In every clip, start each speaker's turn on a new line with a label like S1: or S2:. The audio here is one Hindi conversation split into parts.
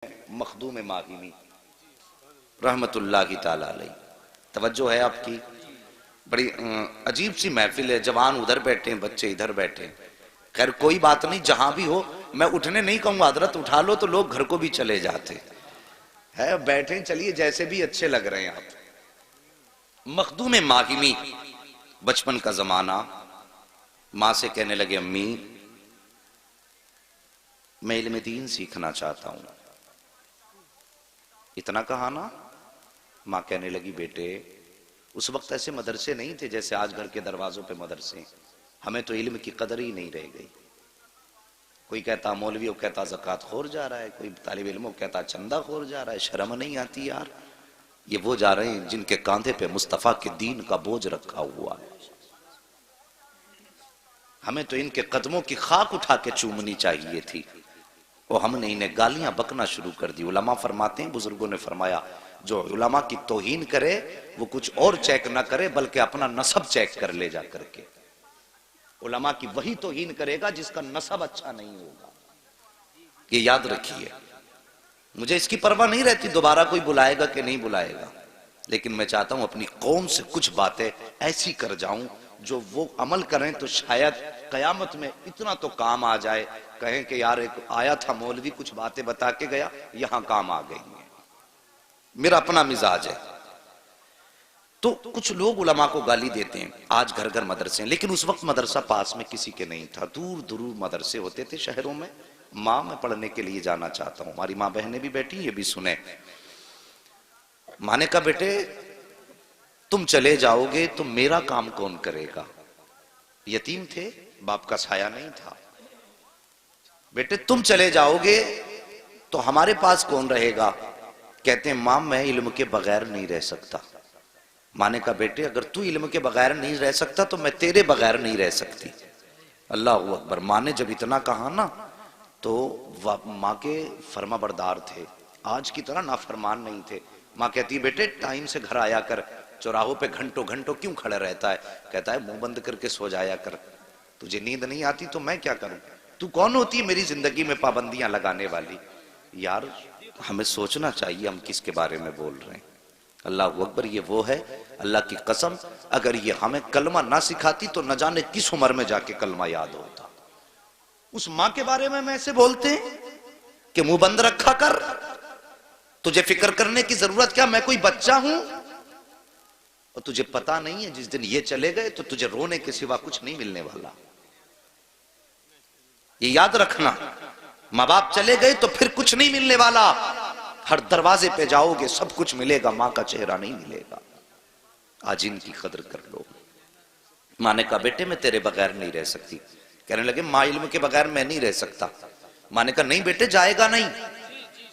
S1: मखदूम माहिमी रहमतुल्लाहि ताला अलैह। तवज्जो है आपकी। बड़ी अजीब सी महफिल है, जवान उधर बैठे हैं, बच्चे इधर बैठे हैं। खैर कोई बात नहीं, जहां भी हो मैं उठने नहीं कहूंगा, हजरत उठा लो तो लोग घर को भी चले जाते है। बैठे चलिए, जैसे भी अच्छे लग रहे हैं आप। मखदूम माहिमी, बचपन का जमाना। माँ से कहने लगे, अम्मी मैं इल्म दीन सीखना चाहता हूं। इतना कहा ना। माँ कहने लगी, बेटे उस वक्त ऐसे मदरसे नहीं थे जैसे आज घर के दरवाजों पे मदरसे। हमें तो इल्म की कदर ही नहीं रह गई। कोई कहता मौलवी, वो कहता ज़कात खोर जा रहा है, कोई तालिब इल्म कहता चंदा खोर जा रहा है। शर्म नहीं आती यार। ये वो जा रहे हैं जिनके कांधे पे मुस्तफ़ा के दीन का बोझ रखा हुआ है। हमें तो इनके कदमों की खाक उठा के चूमनी चाहिए थी, और हमने इन्हें गालियां बकना शुरू कर दी। उलमा फरमाते हैं, बुजुर्गों ने फरमाया, जो उलमा की तौहीन करे वो कुछ और चेक ना करे बल्कि अपना नसब चेक कर ले जा करके। उलमा की वही तौहीन करेगा जिसका नसब अच्छा नहीं होगा। ये याद रखिए। मुझे इसकी परवाह नहीं रहती दोबारा कोई बुलाएगा कि नहीं बुलाएगा, लेकिन मैं चाहता हूं अपनी कौम से कुछ बातें ऐसी कर जाऊं जो वो अमल करें तो शायद कयामत में इतना तो काम आ जाए, कहें कि यार एक आया था मौलवी कुछ बातें बता के गया, यहां काम आ गई है। मेरा अपना मिजाज है। तो कुछ लोग उलमा को गाली देते हैं। आज घर घर मदरसे हैं, लेकिन उस वक्त मदरसा पास में किसी के नहीं था। दूर दूर मदरसे होते थे शहरों में। माँ मैं पढ़ने के लिए जाना चाहता हूं। हमारी माँ बहनें भी बैठी, ये भी सुने। माँ ने कहा, बेटे तुम चले जाओगे तो मेरा काम कौन करेगा? यतीम थे, बाप का साया नहीं था। बेटे तुम चले जाओगे तो हमारे पास कौन रहेगा? कहते हैं, मां मैं इल्म के बगैर नहीं रह सकता। मां ने कहा, बेटे अगर तू इल्म के बगैर नहीं रह सकता तो मैं तेरे बगैर नहीं रह सकती। अल्लाह अकबर। मां ने जब इतना कहा ना तो मां के फर्मा बरदार थे, आज की तरह नाफरमान नहीं थे। मां कहती है, बेटे टाइम से घर आया कर, चौराहों पे घंटों घंटों क्यों खड़ा रहता है? कहता है, मुंह बंद करके सो जाया कर, तुझे नींद नहीं आती तो मैं क्या करूं? तू कौन होती है मेरी जिंदगी में पाबंदियां लगाने वाली? यार हमें सोचना चाहिए हम किसके बारे में बोल रहे हैं। अल्लाह अकबर। ये वो है, अल्लाह की कसम, अगर ये हमें कलमा ना सिखाती तो न जाने किस उम्र में जाके कलमा याद होता। उस मां के बारे में ऐसे बोलते हैं कि मुंह बंद रखा कर, तुझे फिक्र करने की जरूरत क्या, मैं कोई बच्चा हूं? और तुझे पता नहीं है जिस दिन ये चले गए तो तुझे रोने के सिवा कुछ नहीं मिलने वाला। ये याद रखना, माँ बाप चले गए तो फिर कुछ नहीं मिलने वाला। हर दरवाजे पे जाओगे सब कुछ मिलेगा, माँ का चेहरा नहीं मिलेगा। आज इनकी कदर कर लो। माँ ने कहा, बेटे मैं तेरे बगैर नहीं रह सकती। कहने लगे, माँ इल्म के बगैर मैं नहीं रह सकता। माँ ने कहा, नहीं बेटे जाएगा नहीं।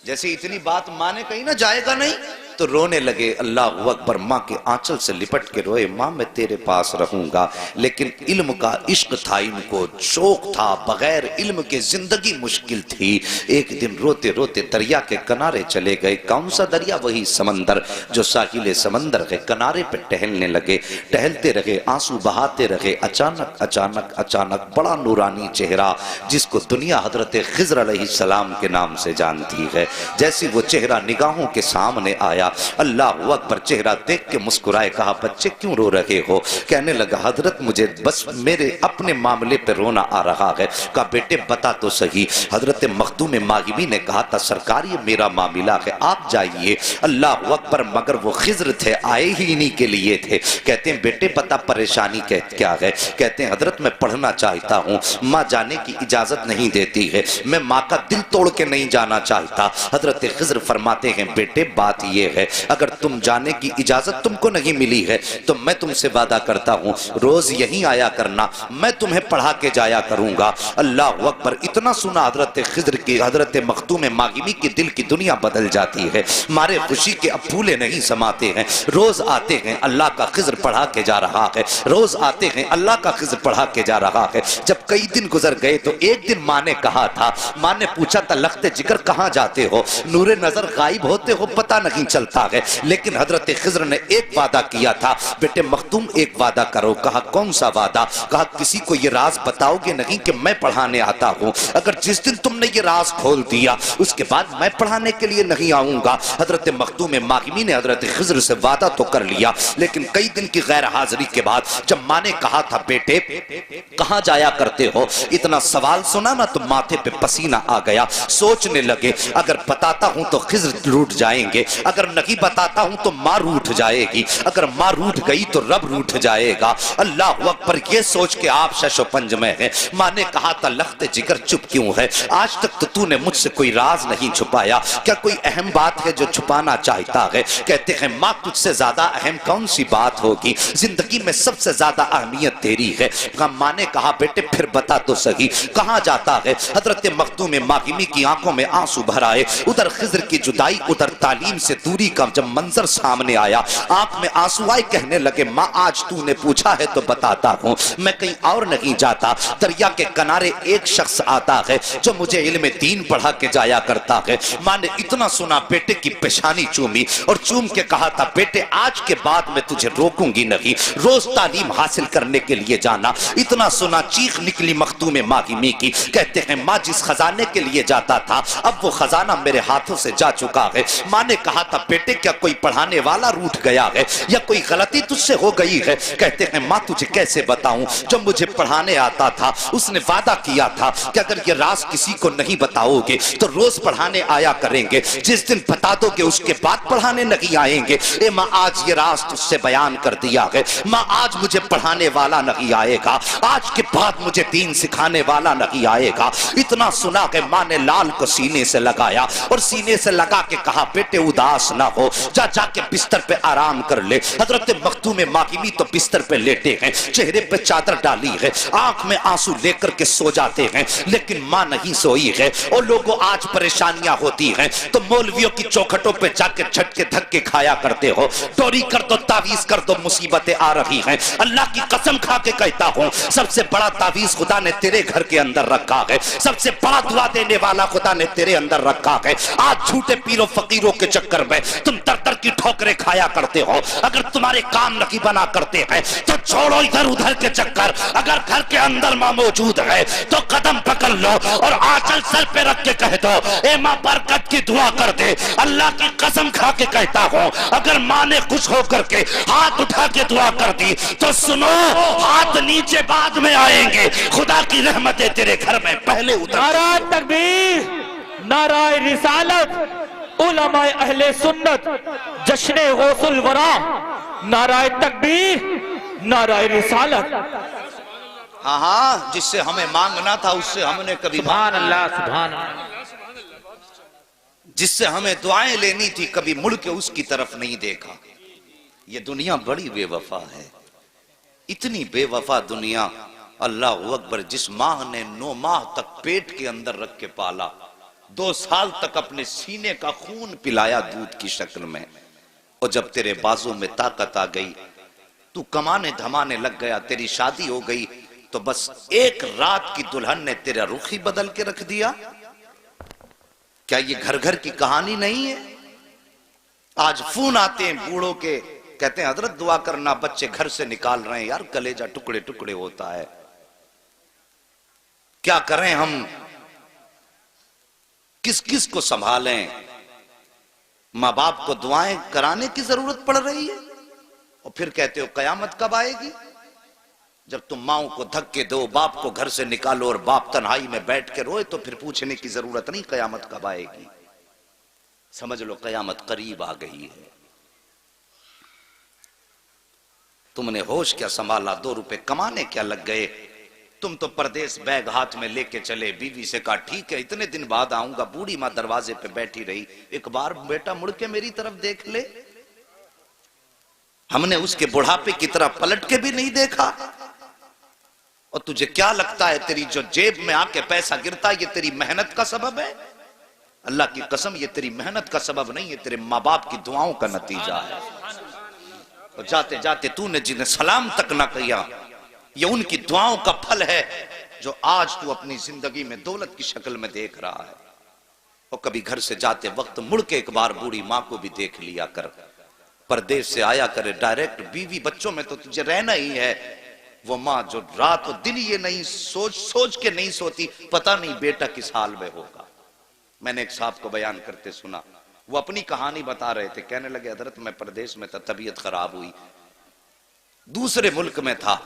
S1: जैसे इतनी बात माँ ने कही ना, जाएगा नहीं, तो रोने लगे। अल्लाह अकबर। माँ के आंचल से लिपट के रोए, माँ मैं तेरे पास रहूंगा। लेकिन इल्म का इश्क था इनको, शौक था, बगैर इल्म के जिंदगी मुश्किल थी। एक दिन रोते रोते दरिया के किनारे चले गए। कौन सा दरिया? वही समंदर जो साहिल समंदर के किनारे पे टहलने लगे। टहलते रहे, आंसू बहाते रहे। अचानक अचानक अचानक बड़ा नूरानी चेहरा, जिसको दुनिया हजरत खिज़र अलैहिस्सलाम के नाम से जानती है, जैसे वो चेहरा निगाहों के सामने आया, अल्लाह अकबर। चेहरा देख के मुस्कुराए, कहा, बच्चे क्यों रो रहे हो? कहने लगा, हजरत मुझे बस मेरे अपने मामले पे रोना आ रहा है। कहा, बेटे बता तो सही। हजरत मखदूम माहिमी ने कहा था, सरकार ये मेरा मामला है, आप जाइए। अल्लाह अकबर। मगर वो खिज़र थे, आए ही इन्हीं के लिए थे। कहते हैं, बेटे पता परेशानी क्या है? कहते हैं, हजरत मैं पढ़ना चाहता हूँ, माँ जाने की इजाजत नहीं देती है, मैं माँ का दिल तोड़ के नहीं जाना चाहता। हजरत खिज़र फरमाते हैं, बेटे बात ये है, अगर तुम जाने की इजाजत तुमको नहीं मिली है तो मैं तुमसे वादा करता हूं, रोज यहीं आया करना, मैं तुम्हें पढ़ा के जाया करूंगा। अल्लाह अकबर। इतना सुना हजरत खिज़र की, हजरत मखदूम माहिमी के दिल की दुनिया बदल जाती है। मारे खुशी के अब फूले नहीं समाते हैं। रोज आते हैं, अल्लाह का खिज़र पढ़ा के जा रहा है। रोज आते हैं, अल्लाह का खिज़र पढ़ा के जा रहा है। जब कई दिन गुजर गए तो एक दिन माँ ने कहा था, माँ ने पूछा था, लख्ते जिगर कहां जाते हो? नूरे नजर गायब होते हो, पता नहीं चलता। चलता है। लेकिन हजरत खिज़र ने एक वादा किया था, बेटे मखदूम एक वादा करो। कहा कौन सा वादा? कहा किसी को ये राज बताओगे नहीं कि मैं पढ़ाने आता हूँ। अगर जिस दिन तुमने ये राज खोल दिया उसके बाद मैं पढ़ाने के लिए नहीं आऊंगा। हजरत मखदूम मागिमी ने हजरत खिज़र से वादा तो कर लिया, लेकिन कई दिन की गैर हाजिरी के बाद जब माँ ने कहा था बेटे कहाँ जाया करते हो, इतना सवाल सुना ना तो माथे पे पसीना आ गया। सोचने लगे अगर बताता हूं तो खिज़र रूठ जाएंगे, अगर नहीं बताता हूं तो माँ रूठ जाएगी, अगर माँ रूठ गई तो रब रूठ जाएगा। अल्लाह अकबर, ये सोच के आप शशोपंज में है। माँ ने कहा था लख्ते जिगर चुप क्यों है, आज तक तो तूने मुझसे कोई राज नहीं छुपाया, क्या कोई अहम बात है जो छुपाना चाहता है? कहते हैं माँ तुझसे ज्यादा अहम कौन सी बात होगी, जिंदगी में सबसे ज्यादा अहमियत तेरी है। माँ ने कहा बेटे फिर बता तो सही कहाँ जाता है? हजरत मखदूम मागिमी की आंखों में आंसू भर आए। उधर खिज़र की जुदाई, उधर तालीम से दूरी का जब मंजर सामने आया, आंख में आंसू आए। कहने लगे माँ आज तूने पूछा है तो बताता हूँ, मैं कहीं और नहीं जाता। दरिया के किनारे एक शख्स आता है जो मुझे इल्म दीन पढ़ा के जाया करता है। माँ ने इतना सुना बेटे की पेशानी चूमी और चूम के कहा था बेटे आज के बाद मैं तुझे रोकूंगी नहीं, रोज तालीम हासिल करने के लिए जाना। इतना सुना चीख निकली मखदूम मागिमी की। कहते हैं माँ जिस खजाने के लिए जाता था अब वो खजाना मेरे हाथों से जा चुका है। माँ ने कहा था बेटे क्या कोई पढ़ाने वाला रूठ गया है या कोई गलती तुझसे हो गई है? कहते हैं माँ तुझे कैसे बताऊं, जब मुझे पढ़ाने आता था उसने वादा किया था कि अगर ये राज किसी को नहीं बताओगे तो रोज पढ़ाने आया करेंगे, जिस दिन बता दोगे उसके बाद पढ़ाने नहीं आएंगे। ए माँ आज ये राज तुझसे बयान कर दिया है। माँ आज मुझे पढ़ाने वाला नहीं आएगा, आज के बाद मुझे दीन सिखाने वाला नहीं आएगा। इतना सुना कि माँ ने लाल को सीने से लगाया और सीने से लगा के कहा बेटे उदास ना हो, जा जाके बिस्तर पे आराम कर ले। हजरत मखदूम मागिमी तो बिस्तर पे लेटे हैं, चेहरे पे चादर डाली है, आंख में आंसू लेकर के सो जाते हैं। लेकिन माँ नहीं सोई है। और लोगों आज परेशानियां होती हैं तो मौलवियों की चौखटों पे जाके झटके धक्के खाया करते हो, टोरी कर दो तावीज कर दो, मुसीबतें आ रही हैं। अल्लाह की कसम खा के कहता हूँ सबसे बड़ा तावीज खुदा ने तेरे घर के अंदर रखा है, सबसे बड़ा दुआ देने वाला खुदा ने तेरे अंदर रखा है। आज झूठे पीरों फकीरों के चक्कर में तुम दर दर की ठोकरें खाया करते हो। अगर तुम्हारे काम नहीं बना करते हैं तो छोड़ो इधर उधर के चक्कर, अगर घर के अंदर माँ मौजूद है तो कदम पकड़ लो और आंचल सर पे रख के कह दो ए माँ बरकत की दुआ कर दे। अल्लाह की कसम खा के कहता हूँ अगर माँ ने खुश होकर के हाथ उठा के दुआ कर दी तो सुनो हाथ नीचे बाद में आएंगे, खुदा की रहमतें तेरे घर में पहले उतर।
S2: नाराए तकबीर, नाराए रिसालत, उलमाए अहले सुन्नत, जश्ने गौसुल वरा, नाराए तकबीर, नाराए रिसालत।
S1: हाँ हाँ जिससे हमें मांगना था उससे हमने कभी
S2: सुभान अल्लाह, सुभान अल्लाह।
S1: जिससे हमें दुआएं लेनी थी कभी मुड़ के उसकी तरफ नहीं देखा। ये दुनिया बड़ी बेवफा है, इतनी बेवफा दुनिया। अल्लाह अकबर, जिस माँ ने 9 माह तक पेट के अंदर रख के पाला, 2 साल तक अपने सीने का खून पिलाया दूध की शक्ल में, और जब तेरे बाजू में ताकत आ गई तू कमाने धमाने लग गया, तेरी शादी हो गई तो बस एक रात की दुल्हन ने तेरा रुख ही बदल के रख दिया। क्या ये घर घर की कहानी नहीं है? आज फोन आते हैं बूढ़ों के, कहते हैं हजरत दुआ करना बच्चे घर से निकाल रहे हैं। यार कलेजा टुकड़े टुकड़े होता है, क्या करें हम, किस किस को संभालें? माँ बाप को दुआएं कराने की जरूरत पड़ रही है और फिर कहते हो कयामत कब आएगी? जब तुम माओ को धक्के दो, बाप को घर से निकालो और बाप तन्हाई में बैठ के रोए तो फिर पूछने की जरूरत नहीं कयामत कब आएगी। समझ लो कयामत करीब आ गई है। तुमने होश क्या संभाला, 2 रुपए कमाने क्या लग गए? तुम तो परदेश बैग हाथ में लेके चले, बीवी से कहा ठीक है इतने दिन बाद आऊंगा। बूढ़ी माँ दरवाजे पे बैठी रही, एक बार बेटा मुड़ के मेरी तरफ देख ले। हमने उसके बुढ़ापे की तरफ पलट के भी नहीं देखा। और तुझे क्या लगता है तेरी जो जेब में आके पैसा गिरता है ये तेरी मेहनत का सबब है? अल्लाह की कसम ये तेरी मेहनत का सबब नहीं है, तेरे माँ बाप की दुआओं का नतीजा है। और जाते जाते तूने जिन्हें सलाम तक ना किया, ये उनकी दुआओं का फल है जो आज तू अपनी जिंदगी में दौलत की शक्ल में देख रहा है। और कभी घर से जाते वक्त मुड़ के एक बार बूढ़ी माँ को भी देख लिया कर। परदेश से आया करे डायरेक्ट, बीवी बच्चों में तो तुझे रहना ही है। वो माँ जो रात और दिन ये नहीं सोच के नहीं सोती, पता नहीं बेटा किस हाल में होगा। मैंने एक साहब को बयान करते सुना, वो अपनी कहानी बता रहे थे। कहने लगे हजरत मैं परदेश में था, तबीयत खराब हुई, दूसरे मुल्क में था।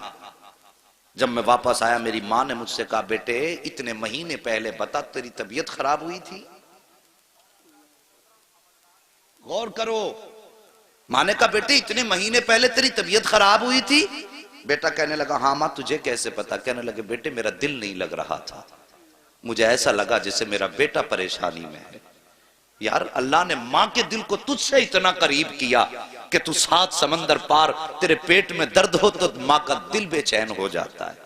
S1: जब मैं वापस आया मेरी माँ ने मुझसे कहा बेटे इतने महीने पहले बता तेरी तबीयत खराब हुई थी। गौर करो, माँ ने कहा बेटे इतने महीने पहले तेरी तबीयत खराब हुई थी। बेटा कहने लगा हाँ माँ तुझे कैसे पता। कहने लगे बेटे मेरा दिल नहीं लग रहा था, मुझे ऐसा लगा जैसे मेरा बेटा परेशानी में है। यार अल्लाह ने माँ के दिल को तुझसे इतना करीब किया कि तू 7 समंदर पार, तेरे पेट में दर्द हो तो माँ का दिल बेचैन हो जाता है।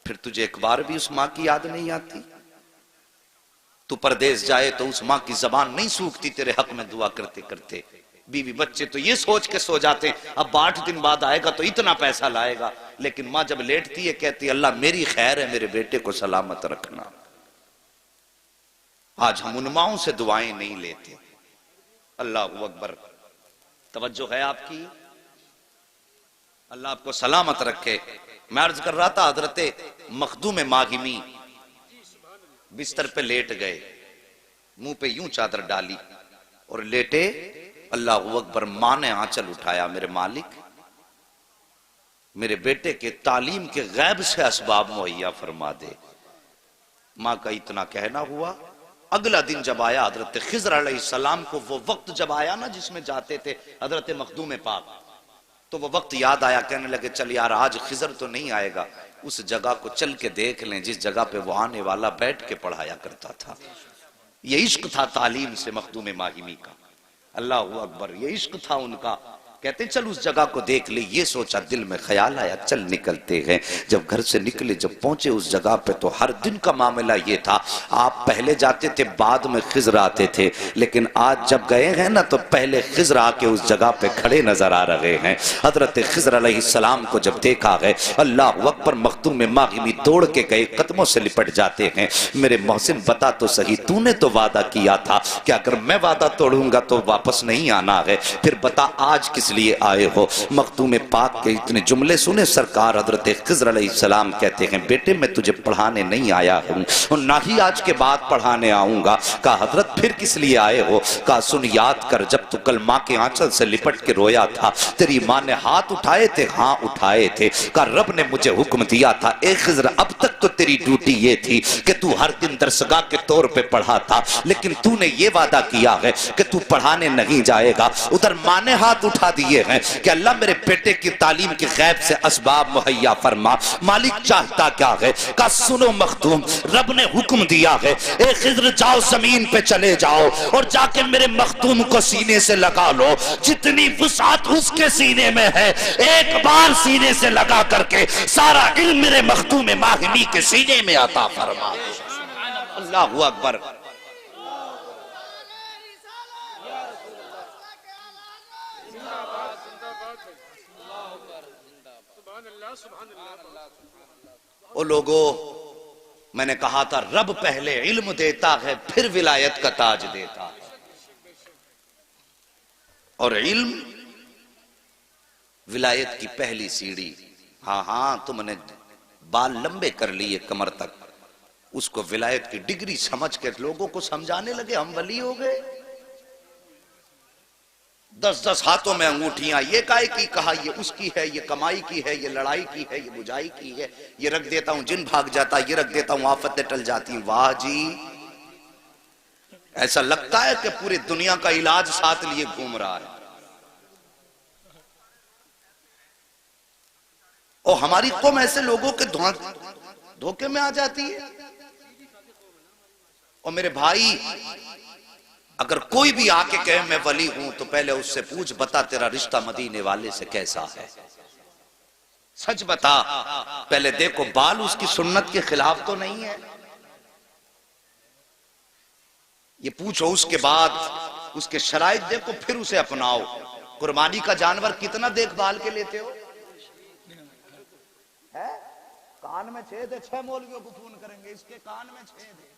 S1: फिर तुझे एक बार भी उस माँ की याद नहीं आती? तू परदेश जाए तो उस माँ की जबान नहीं सूखती तेरे हक में दुआ करते करते। बीवी बच्चे तो ये सोच के सो जाते हैं अब 8 दिन बाद आएगा तो इतना पैसा लाएगा, लेकिन माँ जब लेटती है कहती है अल्लाह मेरी खैर है, मेरे बेटे को सलामत रखना। आज हम उन माओं से दुआएं नहीं लेते। अल्लाह अकबर, तवज्जो है आपकी? अल्लाह आपको सलामत रखे। मैं अर्ज कर रहा था हजरत मखदूम माहिमी बिस्तर पे लेट गए, मुंह पे यूं चादर डाली और लेटे। अल्लाह अकबर, मां ने आंचल उठाया, मेरे मालिक मेरे बेटे के तालीम के गैब से असबाब मुहैया फरमा दे। मां का इतना कहना हुआ। अगला दिन जब आया हजरत खिज़र अलैहिस्सलाम को, वो वक्त जब आया ना जिसमें जाते थे हजरत मखदूम पाक, तो वो वक्त याद आया। कहने लगे चल यार आज खिज़र तो नहीं आएगा, उस जगह को चल के देख लें जिस जगह पे वो आने वाला बैठ के पढ़ाया करता था। ये इश्क था तालीम से मखदूम माहिमी का। अल्लाह अकबर, ये इश्क था उनका। कहते चल उस जगह को देख ले। ये सोचा, दिल में ख्याल आया चल निकलते हैं। जब घर से निकले, जब पहुंचे उस जगह पे तो हर दिन का मामला ये था, आप पहले जाते थे बाद में खिज़र आते थे, लेकिन आज जब गए हैं ना तो पहले खिज़र आके उस जगह पे खड़े नजर आ रहे हैं। हजरत खिज़र अलैहिस्सलाम को जब देखा है, अल्लाह अकबर, मखदूम माहिमी दौड़ के गए, कदमों से लिपट जाते हैं। मेरे मोहसिन बता तो सही, तूने तो वादा किया था कि अगर मैं वादा तोड़ूंगा तो वापस नहीं आना है, फिर बता आज किस लिए आए हो? मखदूम पाक के इतने जुमले सुने सरकार हजरत खिज़र अलैहिस्सलाम कहते हैं बेटे मैं तुझे पढ़ाने नहीं आया हूं और ना ही आज के बाद पढ़ाने आऊंगा। कहा हजरत फिर किस लिए आए हो? कहा सुन याद कर, जब तू कल माँ के आंचल से लिपट के रोया था तेरी माँ ने हाथ उठाए थे? हाँ उठाए थे। कहा रब ने मुझे हुक्म दिया था ए खिज़र, अब तक तो तेरी ड्यूटी ये थी कि तू हर दिन दरसगाह के तौर पे पढ़ा था, लेकिन तूने ये वादा किया है कि तू पढ़ाने नहीं जाएगा। उधर माँ ने हाथ उठा दिए हैं कि अल्लाह मेरे बेटे की तालीम के गैब से असबाब मुहैया फरमा। मालिक चाहता क्या है? का सुनो मखदूम, रब ने हुक्म दिया है ए खिज़र जाओ जमीन पे चले जाओ और जाके मेरे मखदूम को सीने से लगा लो। जितनी वुसात उसके सीने में है एक बार सीने से लगा करके सारा इल्म मेरे मखदूम माहिमी के सीने में अता फरमा। अल्लाहु अकबर। ओ लोगो, मैंने कहा था रब पहले इल्म देता है फिर विलायत का ताज देता है, और इल्म विलायत की पहली सीढ़ी। हाँ हाँ, तुमने बाल लंबे कर लिए कमर तक, उसको विलायत की डिग्री समझ के लोगों को समझाने लगे हम वली हो गए। 10-10 हाथों में अंगूठियां, ये काय की? कहा ये उसकी है, ये कमाई की है, ये लड़ाई की है, ये बुझाई की है, ये रख देता हूं जिन भाग जाता, ये रख देता हूं आफतें टल जाती। वाह जी, ऐसा लगता है कि पूरी दुनिया का इलाज साथ लिए घूम रहा है। और हमारी कौम ऐसे लोगों के धोखे में आ जाती है। और मेरे भाई, अगर कोई भी आके कहे मैं वली हूं तो पहले उससे पूछ, बता तेरा रिश्ता मदीने वाले से कैसा है? सच बता, पहले देखो बाल उसकी सुन्नत के खिलाफ तो नहीं है, ये पूछो। उसके बाद उसके शराइत देखो, फिर उसे अपनाओ। कुर्बानी का जानवर कितना देखभाल के लेते हो? है? कान में छेद है, 6 मौलवियों को फोन करेंगे इसके कान में छेद है,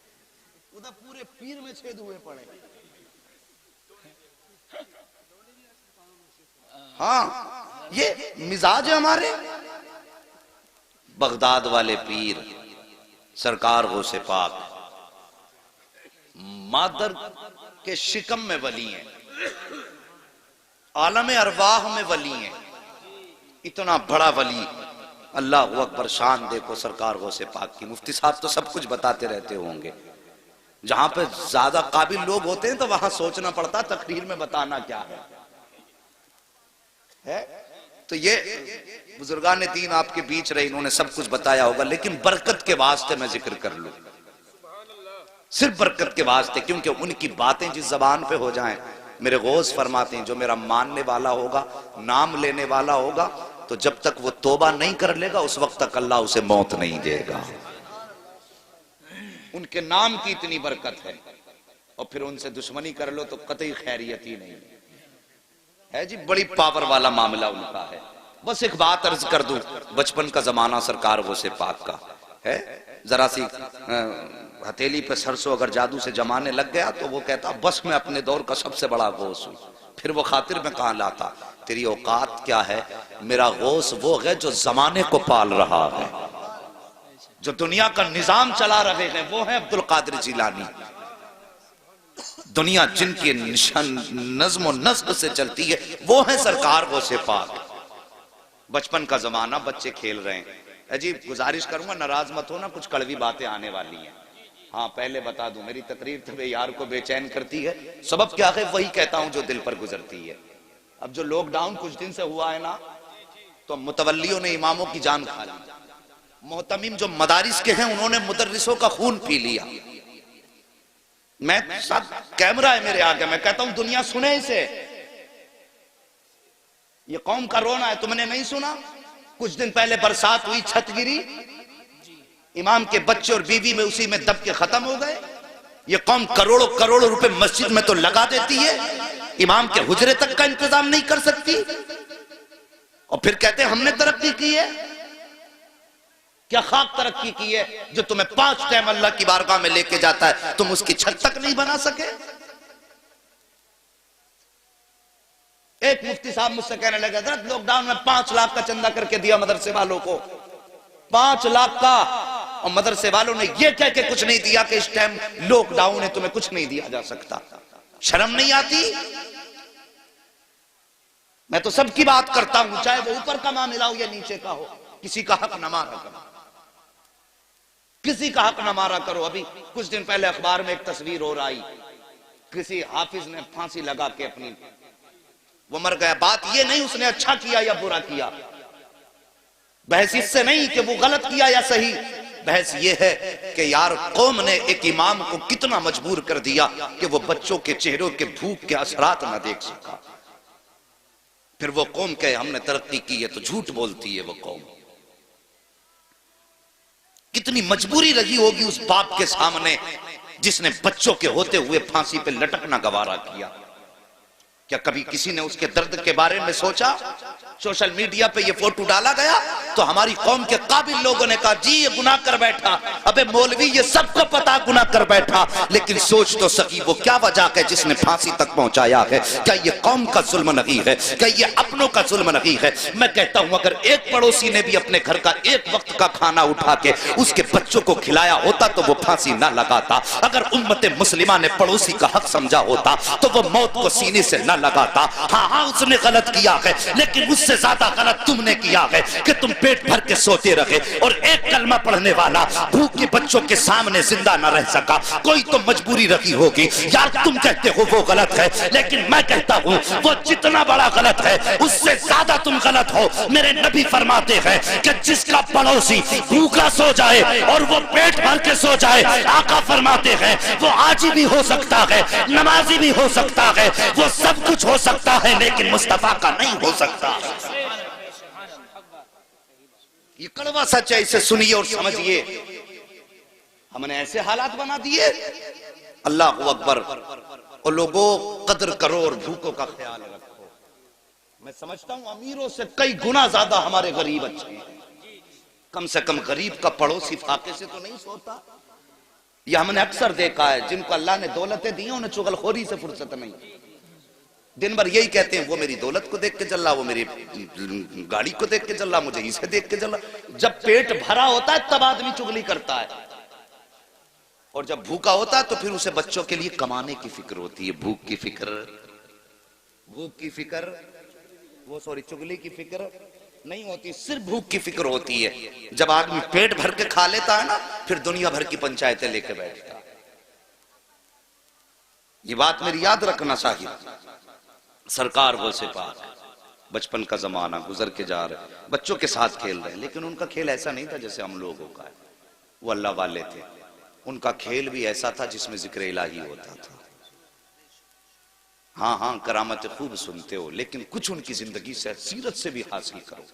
S1: उधर पूरे पीर में छेद हुए पड़े। हाँ, ये मिजाज है हमारे। बगदाद वाले पीर सरकार गौसे पाक मादर के शिकम में वली हैं, आलम अरवाह में वली हैं। इतना बड़ा वली, अल्लाह अकबर, शान देखो सरकार गौसे पाक की। मुफ्ती साहब तो सब कुछ बताते रहते होंगे। जहां पे ज्यादा काबिल लोग होते हैं तो वहां सोचना पड़ता तकरीर में बताना क्या है? तो ये बुजुर्गान दीन आपके बीच रहे, इन्होंने सब कुछ बताया होगा, लेकिन बरकत के वास्ते मैं जिक्र कर लूं, सिर्फ बरकत के वास्ते, क्योंकि उनकी बातें जिस जबान पे हो जाएं, मेरे गौस फरमाते हैं जो मेरा मानने वाला होगा, नाम लेने वाला होगा, तो जब तक वो तौबा नहीं कर लेगा उस वक्त तक अल्लाह उसे मौत नहीं देगा। उनके नाम की इतनी बरकत है, और फिर उनसे दुश्मनी कर लो तो कतई खैरियत ही नहीं है जी। बड़ी पावर वाला मामला उनका है। बस एक बात अर्ज कर दूं, बचपन का जमाना सरकार गौसे पाक का है, जरा सी हथेली पे सरसों अगर जादू से जमाने लग गया तो वो कहता बस मैं अपने दौर का सबसे बड़ा गौस हूं। फिर वो खातिर में कहां लाता, तेरी औकात क्या है, मेरा गौस वो है जो जमाने को पाल रहा है, जो दुनिया का निजाम चला रहे हैं, वो है अब्दुल कादिर जिलानी। दुनिया जिनके नज्म नस्ल से चलती है वो है सरकार गौसे पाक। बचपन का जमाना, बच्चे खेल रहे हैं। अजीब गुजारिश करूंगा, नाराज मत होना, कुछ कड़वी बातें आने वाली हैं। हाँ, पहले बता दूं, मेरी तकरीर तो यार को बेचैन करती है। सबब क्या है, वही कहता हूं जो दिल पर गुजरती है। अब जो लॉकडाउन कुछ दिन से हुआ है ना, तो मुतवल्लियों ने इमामों की जान खा ली। मोहतमिम जो मदारिस के हैं उन्होंने मुदर्रिसों का खून पी लिया। मैं साथ कैमरा है मेरे आगे, मैं कहता हूं दुनिया सुने इसे। ये कौम का रोना है, तुमने नहीं सुना? कुछ दिन पहले बरसात हुई, छत गिरी, इमाम के बच्चे और बीवी में उसी में दब के खत्म हो गए। ये कौम करोड़ों करोड़ों रुपए मस्जिद में तो लगा देती है, इमाम के हुजरे तक का इंतजाम नहीं कर सकती, और फिर कहते हैं हमने तरक्की की है। क्या खाक तरक्की की है जो तुम्हें 5 टाइम अल्लाह की बारगाह में लेके जाता है, तुम उसकी छत तक नहीं बना सके? एक मुफ्ती साहब मुझसे कहने लगे, हज़रत लॉकडाउन में 5 लाख का चंदा करके दिया मदरसे वालों को, 5 लाख का, और मदरसे वालों ने यह कह के कुछ नहीं दिया कि इस टाइम लॉकडाउन है, तुम्हें कुछ नहीं दिया जा सकता। शर्म नहीं आती? मैं तो सबकी बात करता हूं, चाहे वो ऊपर का मामला हो या नीचे का हो, किसी का हक न मारा करो, किसी का हक न मारा करो। अभी कुछ दिन पहले अखबार में एक तस्वीर और आई, किसी हाफिज ने फांसी लगा के अपनी, वो मर गया। बात ये नहीं उसने अच्छा किया या बुरा किया, बहस इससे नहीं कि वो गलत किया या सही, बहस ये है कि यार कौम ने एक इमाम को कितना मजबूर कर दिया कि वो बच्चों के चेहरों के भूख के असरात ना देख सका। फिर वो कौम कहे हमने तरक्की की है तो झूठ बोलती है। वो कौम कितनी मजबूरी रही होगी उस बाप के सामने जिसने बच्चों के होते हुए फांसी पे लटकना गवारा किया। क्या कभी किसी ने उसके दर्द के बारे में सोचा? सोशल मीडिया पे ये फोटो डाला गया तो हमारी कौम के काबिल लोगों ने कहा जी ये गुनाह कर बैठा। अबे मौलवी ये सबको पता गुनाह कर बैठा, लेकिन सोच तो सकी वो क्या वजह है जिसने फांसी तक पहुंचाया है। क्या ये कौम का जुल्म नहीं है? क्या ये अपनों का जुल्म नहीं है? मैं कहता हूं अगर एक पड़ोसी ने भी अपने घर का एक वक्त का खाना उठा के उसके बच्चों को खिलाया होता तो वो फांसी ना लगाता। अगर उम्मत मुस्लिमा ने पड़ोसी का हक समझा होता तो वो मौत को सीने से ना लगाता। हाँ उसने गलत किया है, लेकिन उससे ज्यादा गलत तुमने किया है कि तुम पेट भर के सोते रहे और एक कलमा पढ़ने वाला भूखे बच्चों के सामने जिंदा न रह सका। कोई तो मजबूरी रखी होगी यार। तुम कहते हो वो गलत है, लेकिन मैं कहता हूं वो जितना बड़ा गलत है उससे ज्यादा तुम गलत हो। मेरे नबी फरमाते हैं कि जिसका पड़ोसी भूखा सो जाए और वो पेट भर के सो जाए, आका फरमाते हैं वो आजी भी हो सकता है, नमाजी भी हो सकता है, वो सब कुछ हो सकता है, लेकिन मुस्तफा का नहीं हो सकता। ये कड़वा सच है, इसे सुनिए और समझिए। हमने ऐसे हालात बना दिए। अल्लाह अकबर। और लोगों कदर करो और भूखों का ख्याल रखो। मैं समझता हूं अमीरों से कई गुना ज्यादा हमारे गरीब अच्छे हैं। कम से कम गरीब का पड़ोसी फाके से तो नहीं सोता। यह हमने अक्सर देखा है, जिनको अल्लाह ने दौलतें दी हैं उन्हें चुगलखोरी से फुर्सत नहीं। दिन भर यही कहते हैं, वो मेरी दौलत को देख के चल रहा, वो मेरी गाड़ी को देख के चल रहा, मुझे इसे देख के चल रहा। जब पेट भरा होता है तब आदमी चुगली करता है, और जब भूखा होता है तो फिर उसे बच्चों के लिए कमाने की फिक्र होती है। भूख की फिक्र, वो सॉरी चुगली की फिक्र नहीं होती, सिर्फ भूख की फिक्र होती है। जब आदमी पेट भर के खा लेता है ना, फिर दुनिया भर की पंचायतें लेके बैठता है। ये बात मेरी याद रखना चाहिए। सरकार वो से पाक, बचपन का जमाना गुजर के जा रहे, बच्चों के साथ खेल रहे, लेकिन उनका खेल ऐसा नहीं था जैसे हम लोगों का है। वो अल्लाह वाले थे, उनका खेल भी ऐसा था जिसमें जिक्र इलाही होता था। हाँ हाँ, करामतें खूब सुनते हो, लेकिन कुछ उनकी जिंदगी से, सीरत से भी हासिल करो।